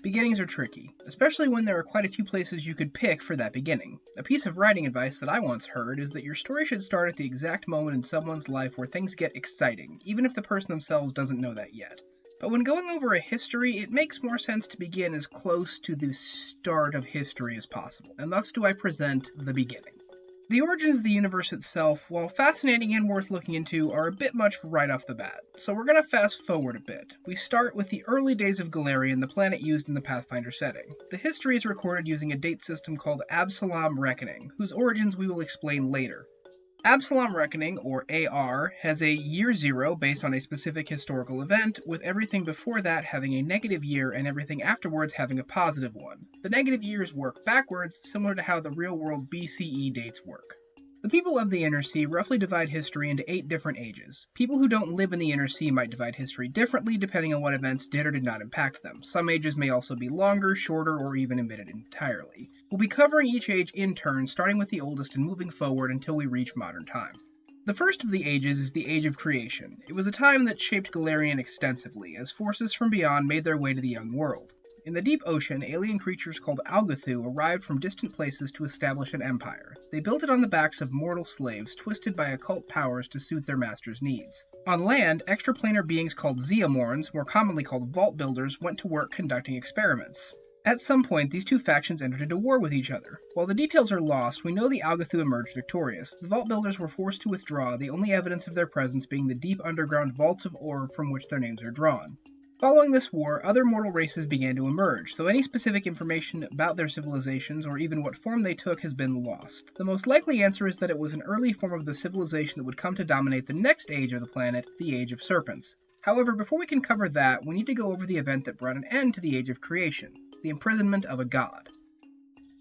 Beginnings are tricky, especially when there are quite a few places you could pick for that beginning. A piece of writing advice that I once heard is that your story should start at the exact moment in someone's life where things get exciting, even if the person themselves doesn't know that yet. But when going over a history, it makes more sense to begin as close to the start of history as possible, and thus do I present the beginning. The origins of the universe itself, while fascinating and worth looking into, are a bit much right off the bat, so we're going to fast forward a bit. We start with the early days of Golarion, the planet used in the Pathfinder setting. The history is recorded using a date system called Absalom Reckoning, whose origins we will explain later. Absalom Reckoning, or AR, has a year zero based on a specific historical event, with everything before that having a negative year and everything afterwards having a positive one. The negative years work backwards, similar to how the real-world BCE dates work. The people of the Inner Sea roughly divide history into 8 different ages. People who don't live in the Inner Sea might divide history differently depending on what events did or did not impact them. Some ages may also be longer, shorter, or even omitted entirely. We'll be covering each age in turn, starting with the oldest and moving forward until we reach modern time. The first of the ages is the Age of Creation. It was a time that shaped Golarion extensively, as forces from beyond made their way to the young world. In the deep ocean, alien creatures called Algathu arrived from distant places to establish an empire. They built it on the backs of mortal slaves, twisted by occult powers to suit their masters' needs. On land, extraplanar beings called Zeomorns, more commonly called Vault Builders, went to work conducting experiments. At some point, these two factions entered into war with each other. While the details are lost, we know the Algathu emerged victorious. The Vault Builders were forced to withdraw, the only evidence of their presence being the deep underground vaults of ore from which their names are drawn. Following this war, other mortal races began to emerge, though any specific information about their civilizations or even what form they took has been lost. The most likely answer is that it was an early form of the civilization that would come to dominate the next age of the planet, the Age of Serpents. However, before we can cover that, we need to go over the event that brought an end to the Age of Creation, the imprisonment of a god.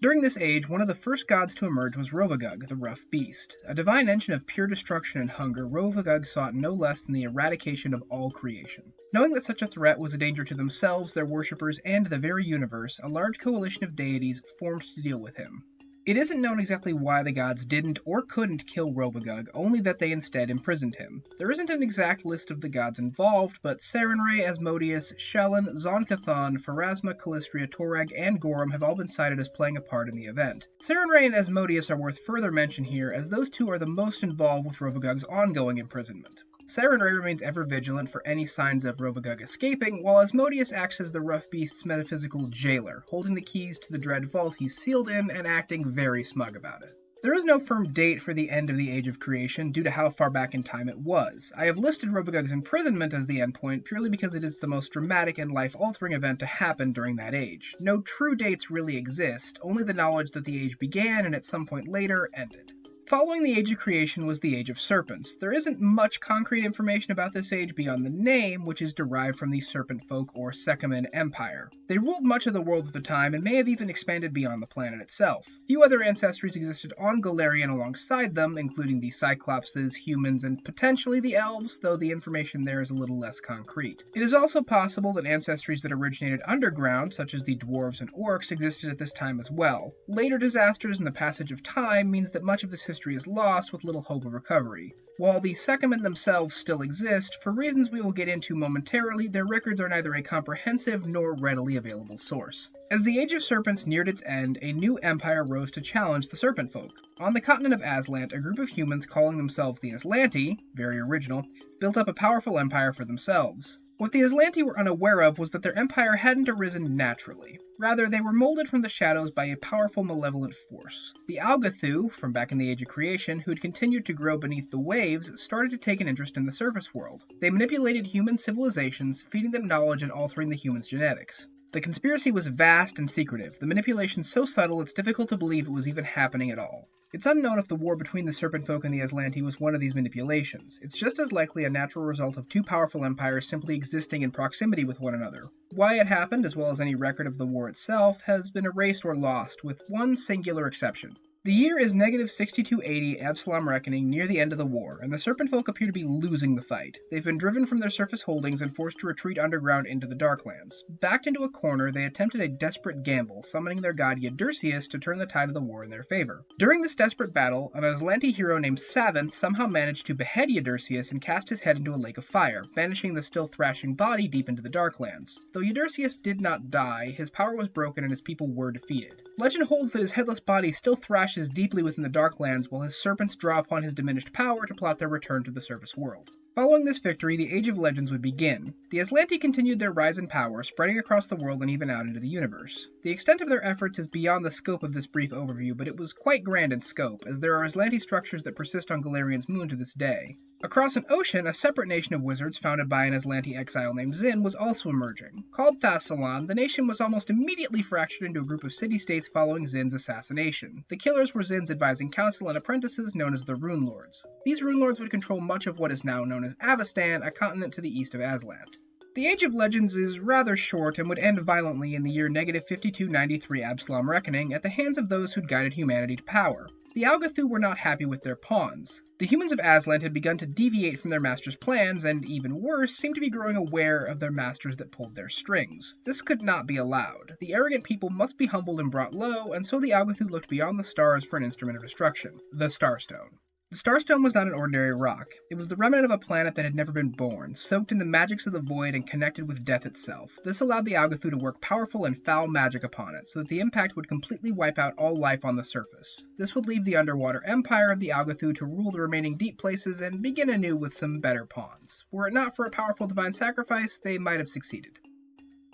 During this age, one of the first gods to emerge was Rovagug, the Rough Beast. A divine engine of pure destruction and hunger, Rovagug sought no less than the eradication of all creation. Knowing that such a threat was a danger to themselves, their worshippers, and the very universe, a large coalition of deities formed to deal with him. It isn't known exactly why the gods didn't or couldn't kill Rovagug, only that they instead imprisoned him. There isn't an exact list of the gods involved, but Sarenrae, Asmodeus, Shelyn, Zon-Cathon, Pharasma, Calistria, Torag, and Gorum have all been cited as playing a part in the event. Sarenrae and Asmodeus are worth further mention here, as those two are the most involved with Rovagug's ongoing imprisonment. Sarenrae remains ever vigilant for any signs of Rovagug escaping, while Asmodeus acts as the Rough Beast's metaphysical jailer, holding the keys to the dread vault he's sealed in and acting very smug about it. There is no firm date for the end of the Age of Creation due to how far back in time it was. I have listed Rovagug's imprisonment as the endpoint purely because it is the most dramatic and life-altering event to happen during that age. No true dates really exist, only the knowledge that the age began and at some point later ended. Following the Age of Creation was the Age of Serpents. There isn't much concrete information about this age beyond the name, which is derived from the Serpent folk or Sechamen Empire. They ruled much of the world at the time and may have even expanded beyond the planet itself. Few other ancestries existed on Golarion alongside them, including the Cyclopses, humans, and potentially the Elves, though the information there is a little less concrete. It is also possible that ancestries that originated underground, such as the Dwarves and Orcs, existed at this time as well. Later disasters and the passage of time means that much of this history is lost with little hope of recovery. While the Sechamen themselves still exist, for reasons we will get into momentarily, their records are neither a comprehensive nor readily available source. As the Age of Serpents neared its end, a new empire rose to challenge the Serpent folk. On the continent of Aslant, a group of humans calling themselves the Aslanti, very original, built up a powerful empire for themselves. What the Aslanti were unaware of was that their empire hadn't arisen naturally. Rather, they were molded from the shadows by a powerful malevolent force. The Algathu, from back in the Age of Creation, who had continued to grow beneath the waves, started to take an interest in the surface world. They manipulated human civilizations, feeding them knowledge and altering the humans' genetics. The conspiracy was vast and secretive, the manipulation so subtle it's difficult to believe it was even happening at all. It's unknown if the war between the Serpent folk and the Aslanti was one of these manipulations. It's just as likely a natural result of two powerful empires simply existing in proximity with one another. Why it happened, as well as any record of the war itself, has been erased or lost, with one singular exception. The year is negative 6280 Absalom Reckoning, near the end of the war, and the Serpent folk appear to be losing the fight. They've been driven from their surface holdings and forced to retreat underground into the Darklands. Backed into a corner, they attempted a desperate gamble, summoning their god Yudurcius to turn the tide of the war in their favor. During this desperate battle, an Aslanti hero named Savinth somehow managed to behead Yudurcius and cast his head into a lake of fire, banishing the still thrashing body deep into the Darklands. Though Yudurcius did not die, his power was broken and his people were defeated. Legend holds that his headless body still thrashes deeply within the Darklands, while his serpents draw upon his diminished power to plot their return to the surface world. Following this victory, the Age of Legends would begin. The Aslanti continued their rise in power, spreading across the world and even out into the universe. The extent of their efforts is beyond the scope of this brief overview, but it was quite grand in scope, as there are Aslanti structures that persist on Galarian's moon to this day. Across an ocean, a separate nation of wizards founded by an Aslanti exile named Zin was also emerging. Called Thassalon, the nation was almost immediately fractured into a group of city-states following Zin's assassination. The killers were Zin's advising council and apprentices known as the Rune Lords. These Rune Lords would control much of what is now known as Avestan, a continent to the east of Aslant. The Age of Legends is rather short and would end violently in the year negative 5293 Absalom Reckoning at the hands of those who'd guided humanity to power. The Algathu were not happy with their pawns. The humans of Aslant had begun to deviate from their master's plans, and even worse, seemed to be growing aware of their masters that pulled their strings. This could not be allowed. The arrogant people must be humbled and brought low, and so the Algathu looked beyond the stars for an instrument of destruction, the Starstone. The Starstone was not an ordinary rock. It was the remnant of a planet that had never been born, soaked in the magics of the void and connected with death itself. This allowed the Algathu to work powerful and foul magic upon it, so that the impact would completely wipe out all life on the surface. This would leave the underwater empire of the Algathu to rule the remaining deep places and begin anew with some better pawns. Were it not for a powerful divine sacrifice, they might have succeeded.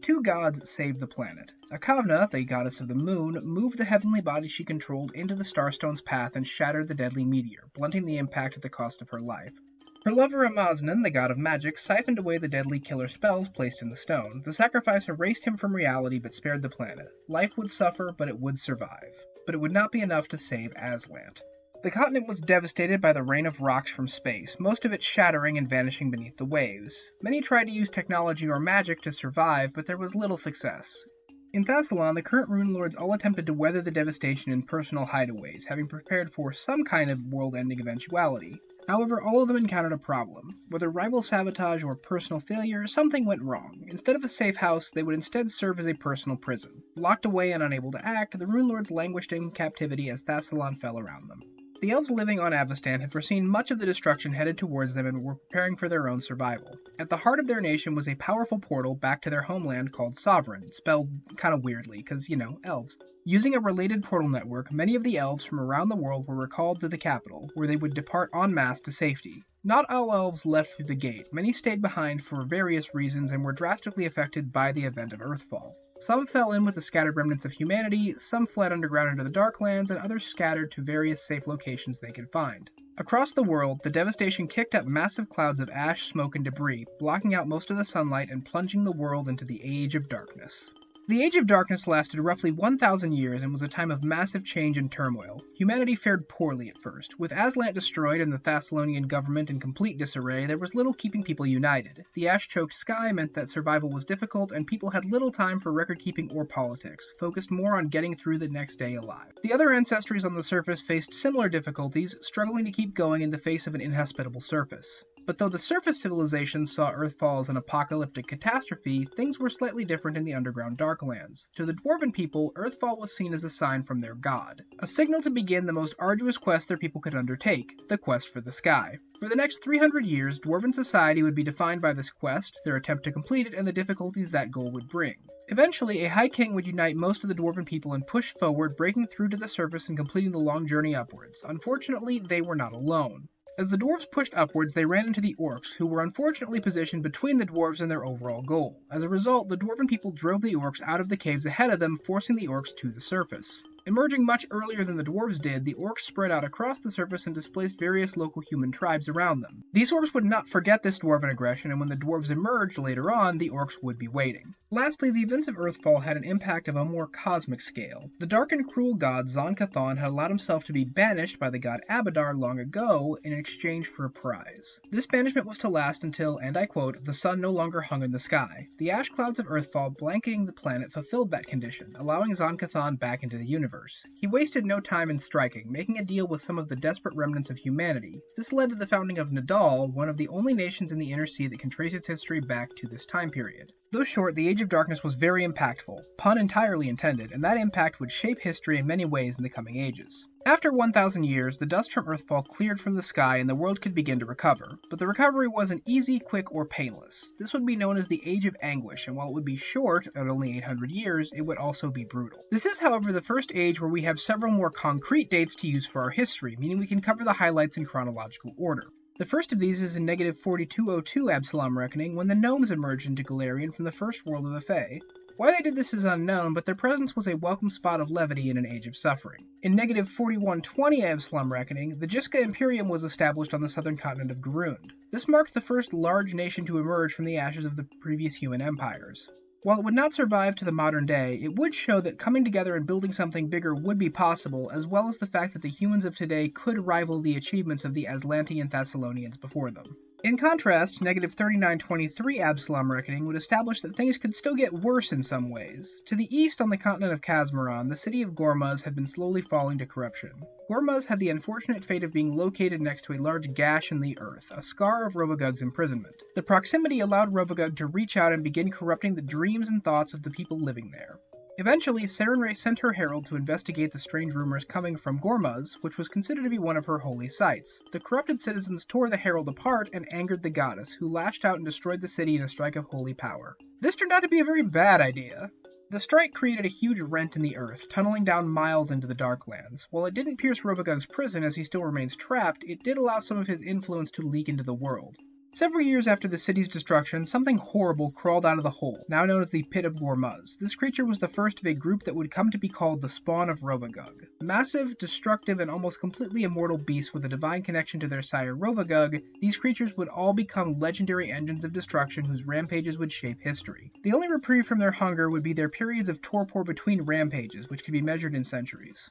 Two gods saved the planet. Akavna, the goddess of the moon, moved the heavenly body she controlled into the Starstone's path and shattered the deadly meteor, blunting the impact at the cost of her life. Her lover Amaznan, the god of magic, siphoned away the deadly killer spells placed in the stone. The sacrifice erased him from reality but spared the planet. Life would suffer, but it would survive. But it would not be enough to save Aslant. The continent was devastated by the rain of rocks from space, most of it shattering and vanishing beneath the waves. Many tried to use technology or magic to survive, but there was little success. In Thassalon, the current Rune Lords all attempted to weather the devastation in personal hideaways, having prepared for some kind of world-ending eventuality. However, all of them encountered a problem. Whether rival sabotage or personal failure, something went wrong. Instead of a safe house, they would instead serve as a personal prison. Locked away and unable to act, the Rune Lords languished in captivity as Thassalon fell around them. The elves living on Avestan had foreseen much of the destruction headed towards them and were preparing for their own survival. At the heart of their nation was a powerful portal back to their homeland called Sovereign, spelled kinda weirdly, because, elves. Using a related portal network, many of the elves from around the world were recalled to the capital, where they would depart en masse to safety. Not all elves left through the gate. Many stayed behind for various reasons and were drastically affected by the event of Earthfall. Some fell in with the scattered remnants of humanity, some fled underground into the Darklands, and others scattered to various safe locations they could find. Across the world, the devastation kicked up massive clouds of ash, smoke, and debris, blocking out most of the sunlight and plunging the world into the Age of Darkness. The Age of Darkness lasted roughly 1,000 years and was a time of massive change and turmoil. Humanity fared poorly at first. With Aslant destroyed and the Thassalonian government in complete disarray, there was little keeping people united. The ash-choked sky meant that survival was difficult, and people had little time for record-keeping or politics, focused more on getting through the next day alive. The other ancestries on the surface faced similar difficulties, struggling to keep going in the face of an inhospitable surface. But though the surface civilizations saw Earthfall as an apocalyptic catastrophe, things were slightly different in the underground Darklands. To the Dwarven people, Earthfall was seen as a sign from their god, a signal to begin the most arduous quest their people could undertake, the quest for the sky. For the next 300 years, Dwarven society would be defined by this quest, their attempt to complete it, and the difficulties that goal would bring. Eventually, a High King would unite most of the Dwarven people and push forward, breaking through to the surface and completing the long journey upwards. Unfortunately, they were not alone. As the dwarves pushed upwards, they ran into the orcs, who were unfortunately positioned between the dwarves and their overall goal. As a result, the Dwarven people drove the orcs out of the caves ahead of them, forcing the orcs to the surface. Emerging much earlier than the dwarves did, the orcs spread out across the surface and displaced various local human tribes around them. These orcs would not forget this dwarven aggression, and when the dwarves emerged later on, the orcs would be waiting. Lastly, the events of Earthfall had an impact of a more cosmic scale. The dark and cruel god Zon-Cathon had allowed himself to be banished by the god Abadar long ago in exchange for a prize. This banishment was to last until, and I quote, the sun no longer hung in the sky. The ash clouds of Earthfall blanketing the planet fulfilled that condition, allowing Zon-Cathon back into the universe. universe. He wasted no time in striking, making a deal with some of the desperate remnants of humanity. This led to the founding of Nadal, one of the only nations in the Inner Sea that can trace its history back to this time period. Though short, the Age of Darkness was very impactful, pun entirely intended, and that impact would shape history in many ways in the coming ages. After 1,000 years, the dust from Earthfall cleared from the sky and the world could begin to recover. But the recovery wasn't easy, quick, or painless. This would be known as the Age of Anguish, and while it would be short, at only 800 years, it would also be brutal. This is, however, the first age where we have several more concrete dates to use for our history, meaning we can cover the highlights in chronological order. The first of these is in negative 4202 Absalom Reckoning, when the gnomes emerged into Golarion from the first world of the Fae. Why they did this is unknown, but their presence was a welcome spot of levity in an age of suffering. In negative 4120 Absalom Reckoning, the Jiska Imperium was established on the southern continent of Garund. This marked the first large nation to emerge from the ashes of the previous human empires. While it would not survive to the modern day, it would show that coming together and building something bigger would be possible, as well as the fact that the humans of today could rival the achievements of the Aslanti and Thessalonians before them. In contrast, negative 3923 Absalom Reckoning would establish that things could still get worse in some ways. To the east on the continent of Kazmaron, the city of Gormaz had been slowly falling to corruption. Gormaz had the unfortunate fate of being located next to a large gash in the earth, a scar of Rovagug's imprisonment. The proximity allowed Rovagug to reach out and begin corrupting the dreams and thoughts of the people living there. Eventually, Sarenrae sent her herald to investigate the strange rumors coming from Gormaz, which was considered to be one of her holy sites. The corrupted citizens tore the herald apart and angered the goddess, who lashed out and destroyed the city in a strike of holy power. This turned out to be a very bad idea. The strike created a huge rent in the earth, tunneling down miles into the Darklands. While it didn't pierce Rovagug's prison as he still remains trapped, it did allow some of his influence to leak into the world. Several years after the city's destruction, something horrible crawled out of the hole, now known as the Pit of Gormaz. This creature was the first of a group that would come to be called the Spawn of Rovagug. Massive, destructive, and almost completely immortal beasts with a divine connection to their sire Rovagug, these creatures would all become legendary engines of destruction whose rampages would shape history. The only reprieve from their hunger would be their periods of torpor between rampages, which could be measured in centuries.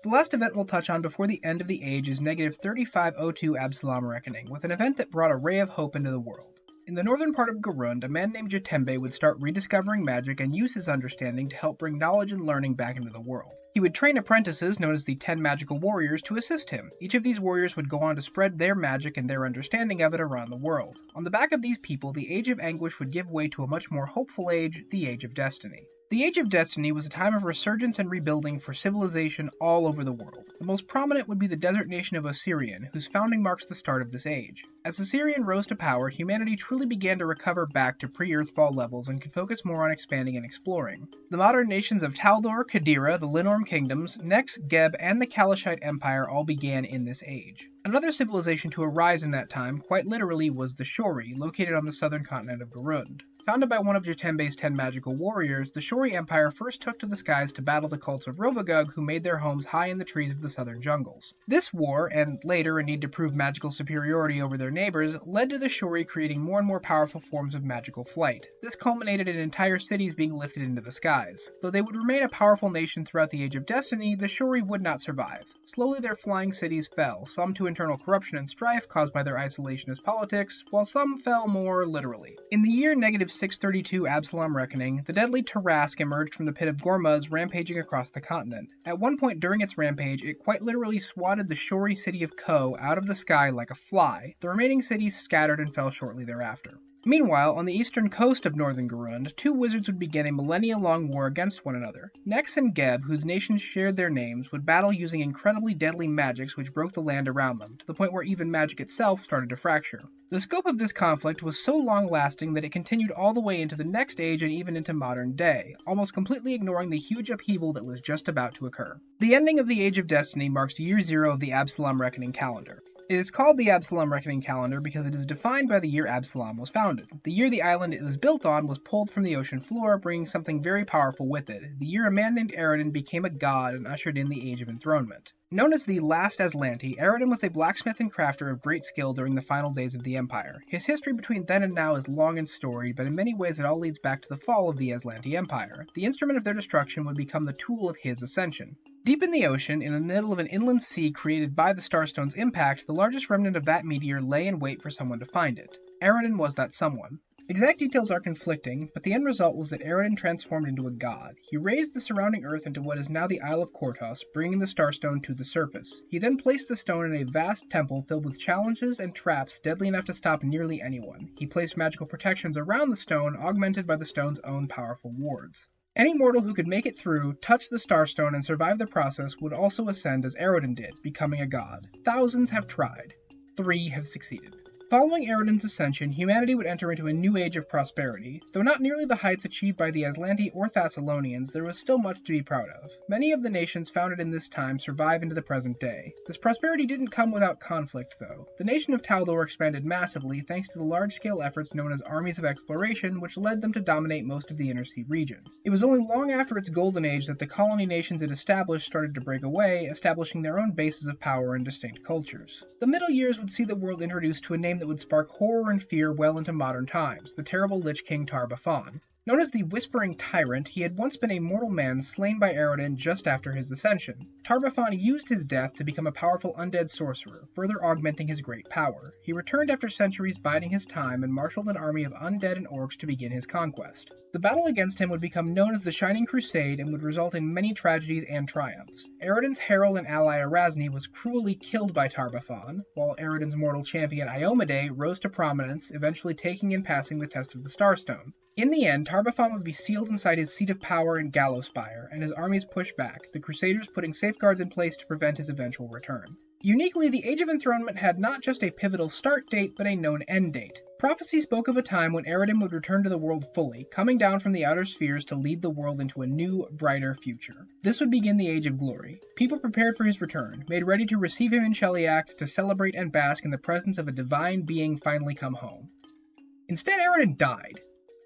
The last event we'll touch on before the end of the age is negative 3502 Absalom Reckoning, with an event that brought a ray of hope into the world. In the northern part of Garund, a man named Jatembe would start rediscovering magic and use his understanding to help bring knowledge and learning back into the world. He would train apprentices, known as the 10 Magical Warriors, to assist him. Each of these warriors would go on to spread their magic and their understanding of it around the world. On the back of these people, the Age of Anguish would give way to a much more hopeful age, the Age of Destiny. The Age of Destiny was a time of resurgence and rebuilding for civilization all over the world. The most prominent would be the desert nation of Osirian, whose founding marks the start of this age. As Osirian rose to power, humanity truly began to recover back to pre-Earthfall levels and could focus more on expanding and exploring. The modern nations of Taldor, Kadira, the Linorm Kingdoms, Nex, Geb, and the Kalashite Empire all began in this age. Another civilization to arise in that time, quite literally, was the Shori, located on the southern continent of Garund. Founded by one of Jatembe's 10 magical warriors, the Shori Empire first took to the skies to battle the cults of Rovagug, who made their homes high in the trees of the southern jungles. This war, and later a need to prove magical superiority over their neighbors, led to the Shori creating more and more powerful forms of magical flight. This culminated in entire cities being lifted into the skies. Though they would remain a powerful nation throughout the Age of Destiny, the Shori would not survive. Slowly their flying cities fell, some to internal corruption and strife caused by their isolationist politics, while some fell more literally. In the year negative 632 Absalom Reckoning, the deadly Tarask emerged from the Pit of Gormaz, rampaging across the continent. At one point during its rampage, it quite literally swatted the Shori city of Ko out of the sky like a fly. The remaining cities scattered and fell shortly thereafter. Meanwhile, on the eastern coast of northern Garund, two wizards would begin a millennia-long war against one another. Nex and Geb, whose nations shared their names, would battle using incredibly deadly magics which broke the land around them, to the point where even magic itself started to fracture. The scope of this conflict was so long-lasting that it continued all the way into the next age and even into modern day, almost completely ignoring the huge upheaval that was just about to occur. The ending of the Age of Destiny marks year 0 of the Absalom Reckoning calendar. It is called the Absalom Reckoning calendar because it is defined by the year Absalom was founded. The year the island it was built on was pulled from the ocean floor, bringing something very powerful with it. The year a man named Aradin became a god and ushered in the Age of Enthronement. Known as the Last Aslanti, Aradin was a blacksmith and crafter of great skill during the final days of the Empire. His history between then and now is long and storied, but in many ways it all leads back to the fall of the Aslanti Empire. The instrument of their destruction would become the tool of his ascension. Deep in the ocean, in the middle of an inland sea created by the Starstone's impact, the largest remnant of that meteor lay in wait for someone to find it. Aradin was that someone. Exact details are conflicting, but the end result was that Aroden transformed into a god. He raised the surrounding earth into what is now the Isle of Kortos, bringing the Starstone to the surface. He then placed the stone in a vast temple filled with challenges and traps deadly enough to stop nearly anyone. He placed magical protections around the stone, augmented by the stone's own powerful wards. Any mortal who could make it through, touch the Starstone, and survive the process would also ascend as Aroden did, becoming a god. Thousands have tried. 3 have succeeded. Following Aroden's ascension, humanity would enter into a new age of prosperity. Though not nearly the heights achieved by the Aslanti or Thessalonians, there was still much to be proud of. Many of the nations founded in this time survive into the present day. This prosperity didn't come without conflict, though. The nation of Taldor expanded massively thanks to the large-scale efforts known as armies of exploration, which led them to dominate most of the Inner Sea region. It was only long after its golden age that the colony nations it established started to break away, establishing their own bases of power and distinct cultures. The Middle Years would see the world introduced to a name that would spark horror and fear well into modern times, the terrible Lich King Tar-Baphon. Known as the Whispering Tyrant, he had once been a mortal man slain by Aroden just after his ascension. Tar-Baphon used his death to become a powerful undead sorcerer, further augmenting his great power. He returned after centuries biding his time and marshaled an army of undead and orcs to begin his conquest. The battle against him would become known as the Shining Crusade and would result in many tragedies and triumphs. Aroden's herald and ally Erasni was cruelly killed by Tar-Baphon, while Aroden's mortal champion Iomedae rose to prominence, eventually taking and passing the test of the Starstone. In the end, Tar-Baphon would be sealed inside his seat of power in Gallowspire, and his armies pushed back, the Crusaders putting safeguards in place to prevent his eventual return. Uniquely, the Age of Enthronement had not just a pivotal start date, but a known end date. Prophecy spoke of a time when Aroden would return to the world fully, coming down from the outer spheres to lead the world into a new, brighter future. This would begin the Age of Glory. People prepared for his return, made ready to receive him in Cheliax to celebrate and bask in the presence of a divine being finally come home. Instead, Aroden died.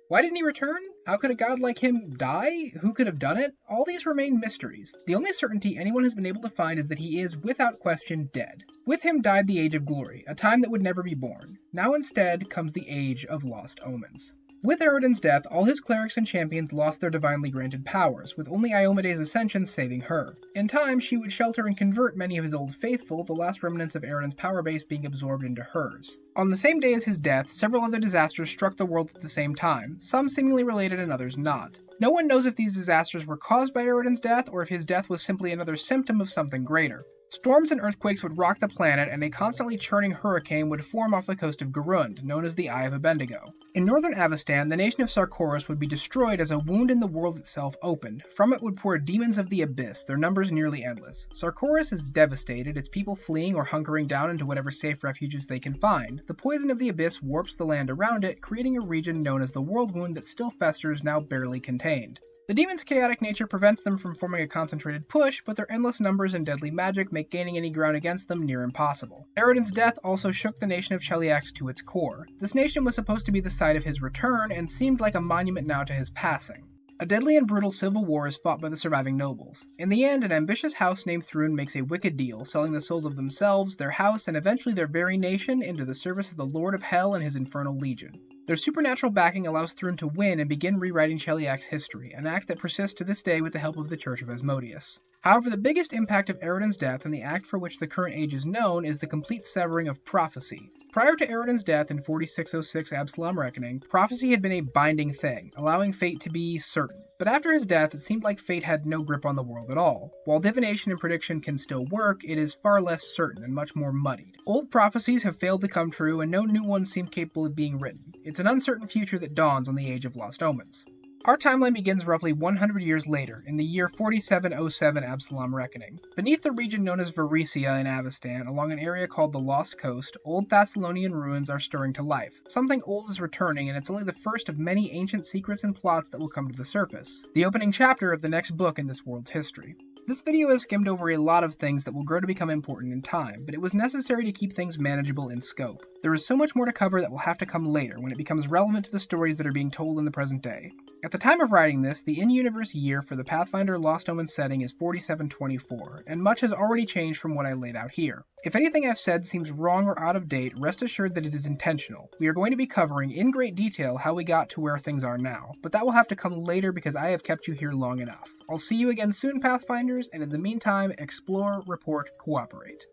Why didn't he return? How could a god like him die? Who could have done it? All these remain mysteries. The only certainty anyone has been able to find is that he is, without question, dead. With him died the Age of Glory, a time that would never be born. Now instead comes the Age of Lost Omens. With Aroden's death, all his clerics and champions lost their divinely granted powers, with only Iomedae's ascension saving her. In time, she would shelter and convert many of his old faithful, the last remnants of Aroden's power base being absorbed into hers. On the same day as his death, several other disasters struck the world at the same time, some seemingly related and others not. No one knows if these disasters were caused by Aroden's death, or if his death was simply another symptom of something greater. Storms and earthquakes would rock the planet, and a constantly churning hurricane would form off the coast of Garund, known as the Eye of Abendigo. In northern Avestan, the nation of Sarkoris would be destroyed as a wound in the world itself opened. From it would pour demons of the abyss, their numbers nearly endless. Sarkoris is devastated, its people fleeing or hunkering down into whatever safe refuges they can find. The poison of the abyss warps the land around it, creating a region known as the World Wound that still festers, now barely contained. The demons' chaotic nature prevents them from forming a concentrated push, but their endless numbers and deadly magic make gaining any ground against them near impossible. Aroden's death also shook the nation of Cheliax to its core. This nation was supposed to be the site of his return, and seemed like a monument now to his passing. A deadly and brutal civil war is fought by the surviving nobles. In the end, an ambitious house named Thrun makes a wicked deal, selling the souls of themselves, their house, and eventually their very nation into the service of the Lord of Hell and his infernal legion. Their supernatural backing allows Thrun to win and begin rewriting Cheliax's history, an act that persists to this day with the help of the Church of Asmodeus. However, the biggest impact of Aroden's death, and the act for which the current age is known, is the complete severing of prophecy. Prior to Aroden's death in 4606 Absalom Reckoning, prophecy had been a binding thing, allowing fate to be certain. But after his death, it seemed like fate had no grip on the world at all. While divination and prediction can still work, it is far less certain and much more muddied. Old prophecies have failed to come true, and no new ones seem capable of being written. It's an uncertain future that dawns on the Age of Lost Omens. Our timeline begins roughly 100 years later, in the year 4707 Absalom Reckoning. Beneath the region known as Varesia in Avestan, along an area called the Lost Coast, old Thessalonian ruins are stirring to life. Something old is returning, and it's only the first of many ancient secrets and plots that will come to the surface. The opening chapter of the next book in this world's history. This video has skimmed over a lot of things that will grow to become important in time, but it was necessary to keep things manageable in scope. There is so much more to cover that will have to come later, when it becomes relevant to the stories that are being told in the present day. At the time of writing this, the in-universe year for the Pathfinder Lost Omens setting is 4724, and much has already changed from what I laid out here. If anything I've said seems wrong or out of date, rest assured that it is intentional. We are going to be covering in great detail how we got to where things are now, but that will have to come later because I have kept you here long enough. I'll see you again soon, Pathfinders, and in the meantime, explore, report, cooperate.